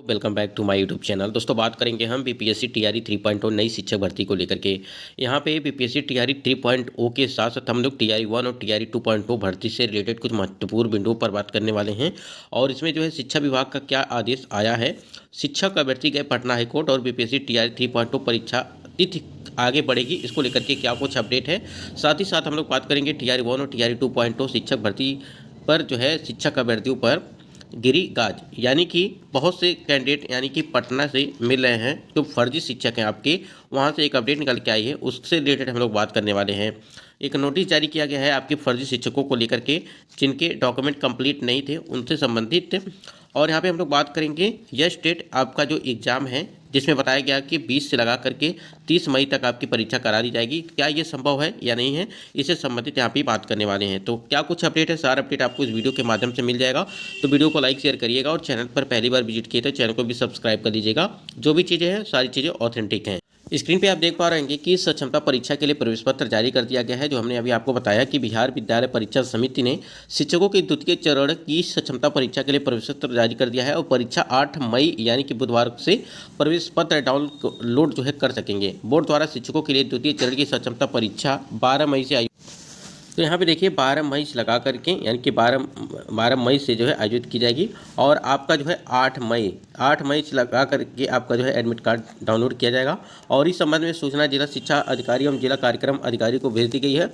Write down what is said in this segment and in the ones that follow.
Welcome back to my YouTube channel. दोस्तों बात करेंगे हम बीपीएससी टीआरई 3.0 नई शिक्षक भर्ती को लेकर के। यहाँ पे बीपीएससी टीआरई 3.0 के साथ साथ हम लोग टीआरई 1 और टीआरई 2.0 भर्ती से रिलेटेड कुछ महत्वपूर्ण बिंदुओं पर बात करने वाले हैं। और इसमें जो है शिक्षा विभाग का क्या आदेश आया है, शिक्षक अभ्यर्थी गए पटना हाईकोर्ट और बीपीएससी टीआरई 3.0 परीक्षा तिथि आगे बढ़ेगी, इसको लेकर के क्या कुछ अपडेट है। साथ ही साथ हम लोग बात करेंगे टीआरई 1 और टीआरई 2.0 शिक्षक भर्ती पर जो है शिक्षक अभ्यर्थियों पर गिरी गाज, यानी कि बहुत से कैंडिडेट यानी कि पटना से मिल रहे हैं जो फर्जी शिक्षक हैं आपके, वहाँ से एक अपडेट निकल के आई है, उससे रिलेटेड हम लोग बात करने वाले हैं। एक नोटिस जारी किया गया है आपके फर्जी शिक्षकों को लेकर के जिनके डॉक्यूमेंट कंप्लीट नहीं थे उनसे संबंधित। और यहाँ पे हम लोग बात करेंगे यह स्टेट आपका जो एग्ज़ाम है जिसमें बताया गया कि 20 से लगा करके 30 मई तक आपकी परीक्षा करा दी जाएगी, क्या ये संभव है या नहीं है, इससे संबंधित यहाँ पे बात करने वाले हैं। तो क्या कुछ अपडेट है, सारा अपडेट आपको इस वीडियो के माध्यम से मिल जाएगा। तो वीडियो को लाइक शेयर करिएगा और चैनल पर पहली बार विजिट किए तो चैनल को भी सब्सक्राइब कर लीजिएगा। जो भी चीज़ें हैं सारी चीज़ें ऑथेंटिक हैं। स्क्रीन पे आप देख पा रहे हैं कि सक्षमता परीक्षा के लिए प्रवेश पत्र जारी कर दिया गया है। जो हमने अभी आपको बताया कि बिहार विद्यालय परीक्षा समिति ने शिक्षकों के द्वितीय चरण की सक्षमता परीक्षा के लिए प्रवेश पत्र जारी कर दिया है और परीक्षा 8 मई यानी कि बुधवार से प्रवेश पत्र डाउनलोड जो है कर सकेंगे। बोर्ड द्वारा शिक्षकों के लिए द्वितीय चरण की सक्षमता परीक्षा 12 मई से तो यहाँ पे देखिए 12 मई से लगा करके यानी कि 12 मई से जो है आयोजित की जाएगी और आपका जो है 8 मई से लगा करके आपका जो है एडमिट कार्ड डाउनलोड किया जाएगा। और इस संबंध में सूचना जिला शिक्षा अधिकारी एवं जिला कार्यक्रम अधिकारी को भेज दी गई है।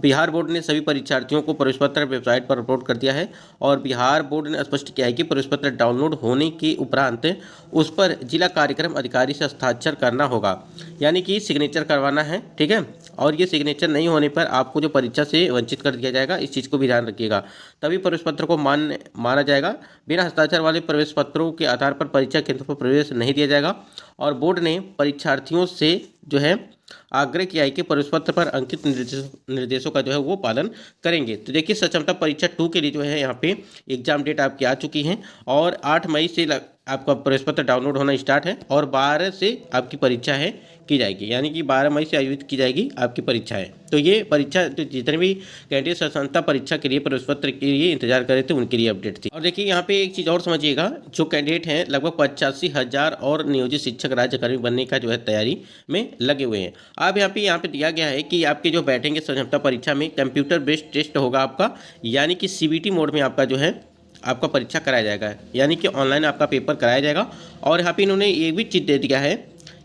बिहार बोर्ड ने सभी परीक्षार्थियों को प्रवेश पत्र वेबसाइट पर अपलोड कर दिया है और बिहार बोर्ड ने स्पष्ट किया है कि प्रवेश पत्र डाउनलोड होने के उपरांत उस पर जिला कार्यक्रम अधिकारी से हस्ताक्षर करना होगा, यानी कि सिग्नेचर करवाना है, ठीक है। और ये सिग्नेचर नहीं होने पर आपको जो परीक्षा से वंचित कर दिया जाएगा, इस चीज़ को भी ध्यान रखिएगा, तभी प्रवेश पत्र को माना जाएगा। बिना हस्ताक्षर वाले प्रवेश पत्रों के आधार पर परीक्षा केंद्र पर प्रवेश नहीं दिया जाएगा। और बोर्ड ने परीक्षार्थियों से जो है आग्रह किया है कि प्रवेश पत्र पर अंकित निर्देशों का जो है वो पालन करेंगे। तो देखिए सक्षमता परीक्षा 2 के लिए जो है यहाँ पे एग्जाम डेट आपकी आ चुकी है और 8 मई से आपका प्रवेश पत्र डाउनलोड होना स्टार्ट है और 12 से आपकी परीक्षा है की जाएगी, यानी कि 12 मई से आयोजित की जाएगी आपकी परीक्षा है। तो ये परीक्षा जो जितने भी कैंडिडेट सक्षमता परीक्षा के लिए प्रवेश पत्र के लिए इंतजार कर रहे थे उनके लिए अपडेट थी। और देखिए यहाँ पे एक चीज़ और समझिएगा, जो कैंडिडेट हैं लगभग 85,000 और नियोजित शिक्षक राज्यकर्मी बनने का जो है तैयारी में लगे हुए हैं। अब यहाँ पे दिया गया है कि आपके जो बैठेंगे सक्षमता परीक्षा में कंप्यूटर बेस्ड टेस्ट होगा आपका, यानी कि सीबीटी मोड में आपका जो है आपका परीक्षा कराया जाएगा, यानी कि ऑनलाइन आपका पेपर कराया जाएगा। और यहाँ पे इन्होंने ये भी चीज़ दे दिया है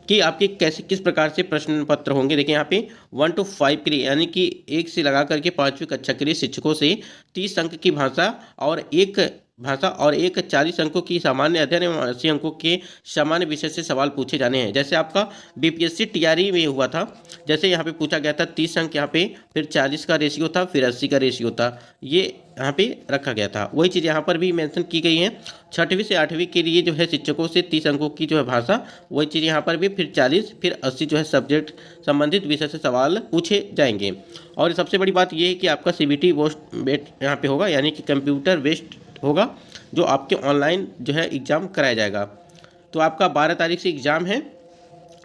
कि आपके किस प्रकार से प्रश्न पत्र होंगे। देखिए यहाँ पे 1 to 5 के लिए यानी कि 1 से लगा करके 5वीं कक्षा के लिए शिक्षकों से 30 अंक की भाषा और एक 40 अंकों की सामान्य अध्ययन एवं 80 अंकों के सामान्य विषय से सवाल पूछे जाने हैं। जैसे आपका बीपीएससी टीआरई में हुआ था, जैसे यहाँ पे पूछा गया था 30 अंक यहाँ पे, फिर 40 का रेशियो था, फिर 80 का रेशियो था, ये यहाँ पे रखा गया था। वही चीज़ यहाँ पर भी मेंशन की गई है। 6वीं से 8वीं के लिए जो है शिक्षकों से 30 अंकों की जो है भाषा, वही चीज़ यहाँ पर भी, फिर 40 फिर 80 जो है सब्जेक्ट संबंधित विषय से सवाल पूछे जाएंगे। और सबसे बड़ी बात ये है कि आपका सीबीटी बेस्ड यहाँ पे होगा, यानी कि कंप्यूटर बेस्ड होगा, जो आपके ऑनलाइन जो है एग्ज़ाम कराया जाएगा। तो आपका 12 तारीख से एग्ज़ाम है।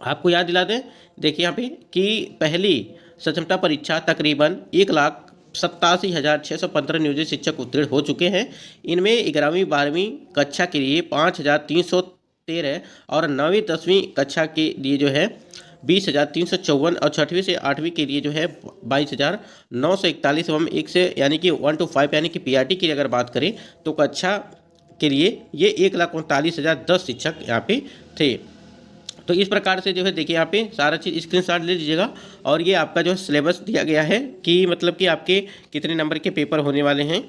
आपको याद दिला दें, देखिए यहाँ पे कि पहली सक्षमता परीक्षा तकरीबन 1,87,615 नियोजित शिक्षक उत्तीर्ण हो चुके हैं। इनमें 11वीं 12वीं कक्षा के लिए 5,313 और 9वीं 10वीं कक्षा के लिए जो है 20,354 और 6वीं से 8वीं के लिए जो है 22,941 एवं 1 से यानी कि 1 to 5 यानी कि पीआरटी की अगर बात करें तो कक्षा के लिए ये 1,39,010 शिक्षक यहाँ पे थे। तो इस प्रकार से जो है देखिए यहाँ पे सारा चीज़ स्क्रीनशॉट ले लीजिएगा। और ये आपका जो है सिलेबस दिया गया है कि मतलब कि आपके कितने नंबर के पेपर होने वाले हैं,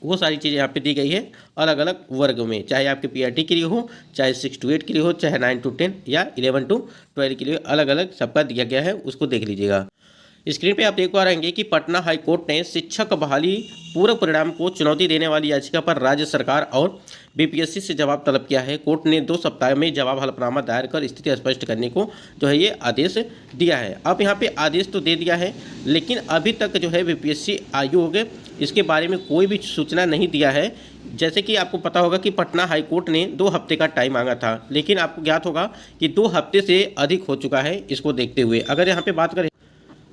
वो सारी चीज़ें यहाँ पे दी गई है अलग अलग वर्ग में, चाहे आपके पीआरटी के लिए हो, चाहे 6 to 8 के लिए हो, चाहे 9 to 10 या 11 to 12 के लिए, अलग अलग सबका दिया गया है, उसको देख लीजिएगा। स्क्रीन पे आप देख पा रहे हैं कि पटना हाईकोर्ट ने शिक्षक बहाली पूर्व परिणाम को चुनौती देने वाली याचिका पर राज्य सरकार और बीपीएससी से जवाब तलब किया है। कोर्ट ने 2 सप्ताह में जवाब हलफनामा दायर कर स्थिति स्पष्ट करने को जो है ये आदेश दिया है। अब यहाँ पे आदेश तो दे दिया है, लेकिन अभी तक जो है बीपीएससी आयोग इसके बारे में कोई भी सूचना नहीं दिया है। जैसे कि आपको पता होगा कि पटना हाईकोर्ट ने 2 हफ्ते का टाइम मांगा था, लेकिन आपको ज्ञात होगा कि 2 हफ्ते से अधिक हो चुका है। इसको देखते हुए अगर यहाँ पे बात करें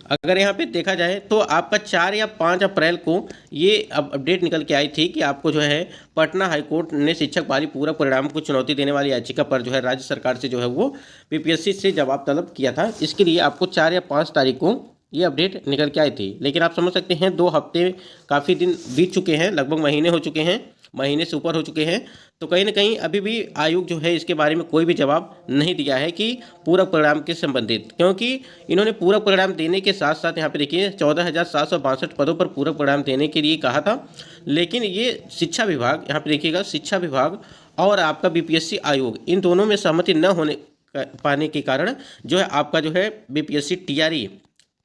अगर यहाँ पे देखा जाए तो आपका 4 या 5 अप्रैल को ये अपडेट निकल के आई थी कि आपको जो है पटना हाईकोर्ट ने शिक्षक बहाली पूरक परिणाम को चुनौती देने वाली याचिका पर जो है राज्य सरकार से जो है वो पीपीएससी से जवाब तलब किया था। इसके लिए आपको 4 या 5 तारीख को ये अपडेट निकल के आई थी। लेकिन आप समझ सकते हैं 2 हफ्ते काफ़ी दिन बीत चुके हैं, लगभग महीने हो चुके हैं, महीने से ऊपर हो चुके हैं। तो कहीं ना कहीं अभी भी आयोग जो है इसके बारे में कोई भी जवाब नहीं दिया है कि पूरक परिणाम के संबंधित, क्योंकि इन्होंने पूरक परिणाम देने के साथ साथ यहाँ पे देखिए 14,762 पदों पर पूरक परिणाम देने के लिए कहा था। लेकिन ये शिक्षा विभाग, यहाँ पे देखिएगा, शिक्षा विभाग और आपका बीपीएससी आयोग, इन दोनों में सहमति न होने पाने के कारण जो है आपका जो है बीपीएससी टीआरई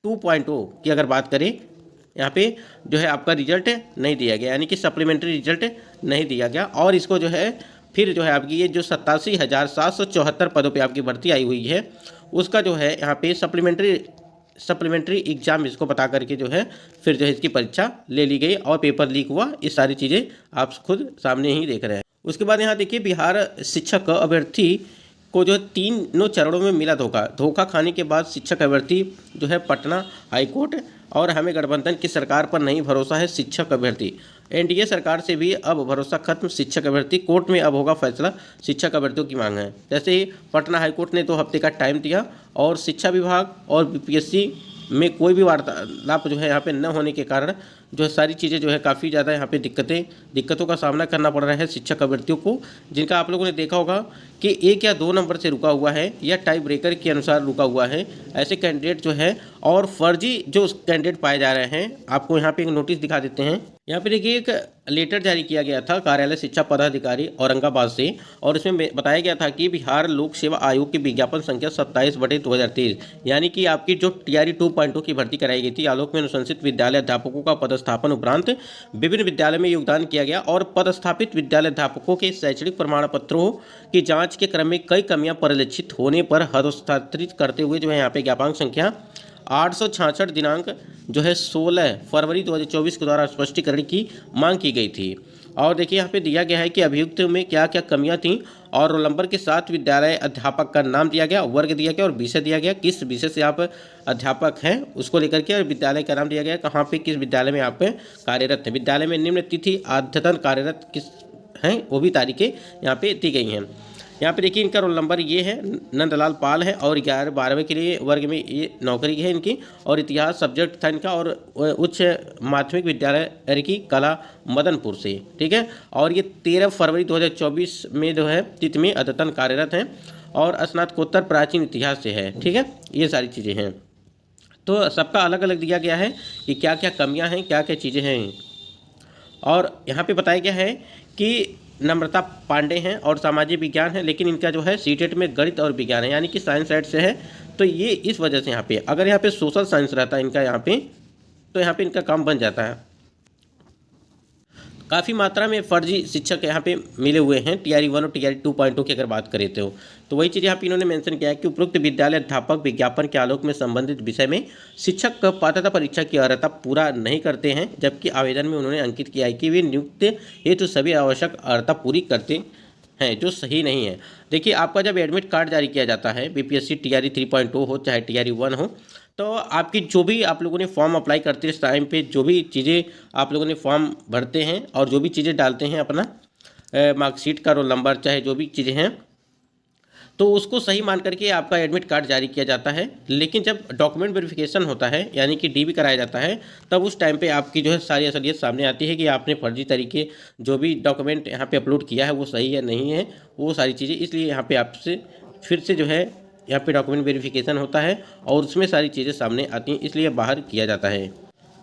2.0 की अगर बात करें, यहाँ पे जो है आपका रिजल्ट नहीं दिया गया, यानी कि सप्लीमेंट्री रिजल्ट नहीं दिया गया। और इसको जो है फिर जो है आपकी ये जो 87,774 पदों पे आपकी भर्ती आई हुई है, उसका जो है यहाँ पे सप्लीमेंट्री एग्जाम इसको बता करके जो है फिर जो है इसकी परीक्षा ले ली गई और पेपर लीक हुआ। ये सारी चीज़ें आप खुद सामने ही देख रहे हैं। उसके बाद यहाँ देखिए बिहार शिक्षक अभ्यर्थी को जो 3 चरणों में मिला धोखा खाने के बाद शिक्षक अभ्यर्थी जो है पटना हाईकोर्ट और हमें गठबंधन की सरकार पर नहीं भरोसा है शिक्षक अभ्यर्थी। एनडीए सरकार से भी अब भरोसा खत्म, शिक्षक अभ्यर्थी कोर्ट में अब होगा फैसला, शिक्षक अभ्यर्थियों की मांग है। जैसे ही पटना हाईकोर्ट ने 2 हफ्ते का टाइम दिया और शिक्षा विभाग और बीपीएससी में कोई भी वार्तालाप जो है यहाँ पे न होने के कारण जो है सारी चीज़ें जो है काफ़ी ज़्यादा यहाँ पे दिक्कतों का सामना करना पड़ रहा है शिक्षक अभ्यर्थियों को, जिनका आप लोगों ने देखा होगा कि 1 या 2 नंबर से रुका हुआ है या टाई ब्रेकर के अनुसार रुका हुआ है। ऐसे कैंडिडेट जो है और फर्जी जो कैंडिडेट पाए जा रहे हैं, आपको यहाँ पे एक नोटिस दिखा देते हैं। यहाँ पे देखिए एक लेटर जारी किया गया था कार्यालय शिक्षा पदाधिकारी औरंगाबाद से, और इसमें बताया गया था कि बिहार लोक सेवा आयोग की विज्ञापन संख्या 27/2023, यानी कि आपकी जो टीआरई 2.0 की भर्ती कराई गई थी, आलोक में अनुशंसित विद्यालय अध्यापकों का पदस्थापन उपरांत विभिन्न विद्यालय में योगदान किया गया और पदस्थापित विद्यालय अध्यापकों के शैक्षणिक प्रमाण पत्रों की जांच के क्रम में कई कमियां परिलक्षित होने पर हस्तांतरित करते हुए जो है यहाँ पे ज्ञापन संख्या 866 दिनांक जो है 16 फरवरी 2024 के द्वारा स्पष्टीकरण की मांग की गई थी। और देखिए यहाँ पे दिया गया है कि अभियुक्त में क्या क्या कमियां थीं और रोल नंबर के साथ विद्यालय अध्यापक का नाम दिया गया, वर्ग दिया गया और विषय दिया गया, किस विषय से आप अध्यापक हैं उसको लेकर के, और विद्यालय का नाम दिया गया, कहाँ पे किस विद्यालय में आप कार्यरत हैं, विद्यालय में निम्न तिथि अद्यतन कार्यरत किस हैं वो भी तारीखें यहाँ पे दी गई हैं। यहाँ पे देखिए इनका रोल नंबर ये है, नंदलाल पाल है और 11-12 के लिए वर्ग में ये नौकरी है इनकी, और इतिहास सब्जेक्ट था इनका, और उच्च माध्यमिक विद्यालय की कला मदनपुर से, ठीक है। और ये 13 फरवरी 2024 में जो है तिथि में अद्यतन कार्यरत हैं और स्नातकोत्तर प्राचीन इतिहास से है, ठीक है। ये सारी चीज़ें हैं, तो सबका अलग अलग दिया गया है कि क्या क्या कमियाँ हैं, क्या क्या चीज़ें हैं। और यहाँ पे बताया गया है कि नम्रता पांडे हैं और सामाजिक विज्ञान है, लेकिन इनका जो है सीटेट में गणित और विज्ञान है, यानी कि साइंस साइड से है। तो ये इस वजह से यहाँ पे, अगर यहाँ पे सोशल साइंस रहता है इनका यहाँ पे, तो यहाँ पे इनका काम बन जाता है। काफ़ी मात्रा में फर्जी शिक्षक यहाँ पे मिले हुए हैं टीआरई 1 और टीआरई 2.0 की अगर बात करें तो वही चीज़ यहाँ पे इन्होंने मेंशन किया है कि उपरोक्त विद्यालय अध्यापक विज्ञापन के आलोक में संबंधित विषय में शिक्षक पात्रता परीक्षा की अर्हता पूरा नहीं करते हैं, जबकि आवेदन में उन्होंने अंकित किया है कि वे नियुक्ति हेतु सभी आवश्यक अर्हता पूरी करते हैं, जो सही नहीं है। देखिए आपका जब एडमिट कार्ड जारी किया जाता है, बीपीएससी टीआरई 3.0 हो चाहे टीआरई 1 हो, तो आपकी जो भी आप लोगों ने फॉर्म अप्लाई करते हैं इस टाइम पे, जो भी चीज़ें आप लोगों ने फॉर्म भरते हैं और जो भी चीज़ें डालते हैं अपना मार्कशीट का रोल नंबर चाहे जो भी चीज़ें हैं, तो उसको सही मान करके आपका एडमिट कार्ड जारी किया जाता है। लेकिन जब डॉक्यूमेंट वेरिफिकेशन होता है, यानी कि डीबी कराया जाता है, तब उस टाइम पे आपकी जो है सारी असलियत सामने आती है कि आपने फर्जी तरीके जो भी डॉक्यूमेंट यहाँ पे अपलोड किया है वो सही है नहीं है, वो सारी चीज़ें। इसलिए यहाँ पे आपसे फिर से जो है यहाँ पे डॉक्यूमेंट वेरिफिकेशन होता है और उसमें सारी चीज़ें सामने आती हैं, इसलिए बाहर किया जाता है।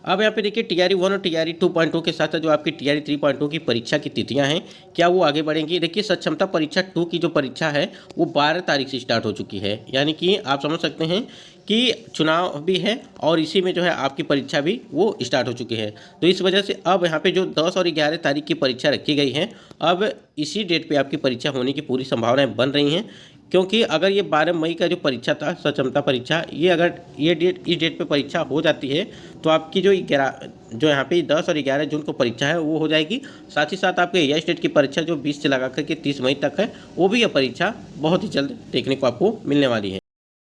अब यहाँ पे देखिए टीआरई 1 और टीआरई 2.0 के साथ साथ जो आपकी टीआरई 3.0 की परीक्षा की तिथियां हैं, क्या वो आगे बढ़ेंगी? देखिए सक्षमता परीक्षा 2 की जो परीक्षा है वो 12 तारीख से स्टार्ट हो चुकी है, यानी कि आप समझ सकते हैं कि चुनाव भी है और इसी में जो है आपकी परीक्षा भी वो स्टार्ट हो चुकी है। तो इस वजह से अब यहाँ पे जो 10 और 11 तारीख की परीक्षा रखी गई है, अब इसी डेट पे आपकी परीक्षा होने की पूरी संभावनाएं बन रही हैं, क्योंकि अगर ये 12 मई का जो परीक्षा था सक्षमता परीक्षा, ये अगर ये डेट इस डेट पे परीक्षा हो जाती है तो आपकी जो यहाँ पे 10 और 11 जून को परीक्षा है वो हो जाएगी। साथ ही साथ आपके एआई स्टेट की परीक्षा जो 20 से लगा करके 30 मई तक है, वो भी यह परीक्षा बहुत ही जल्द देखने को आपको मिलने वाली है।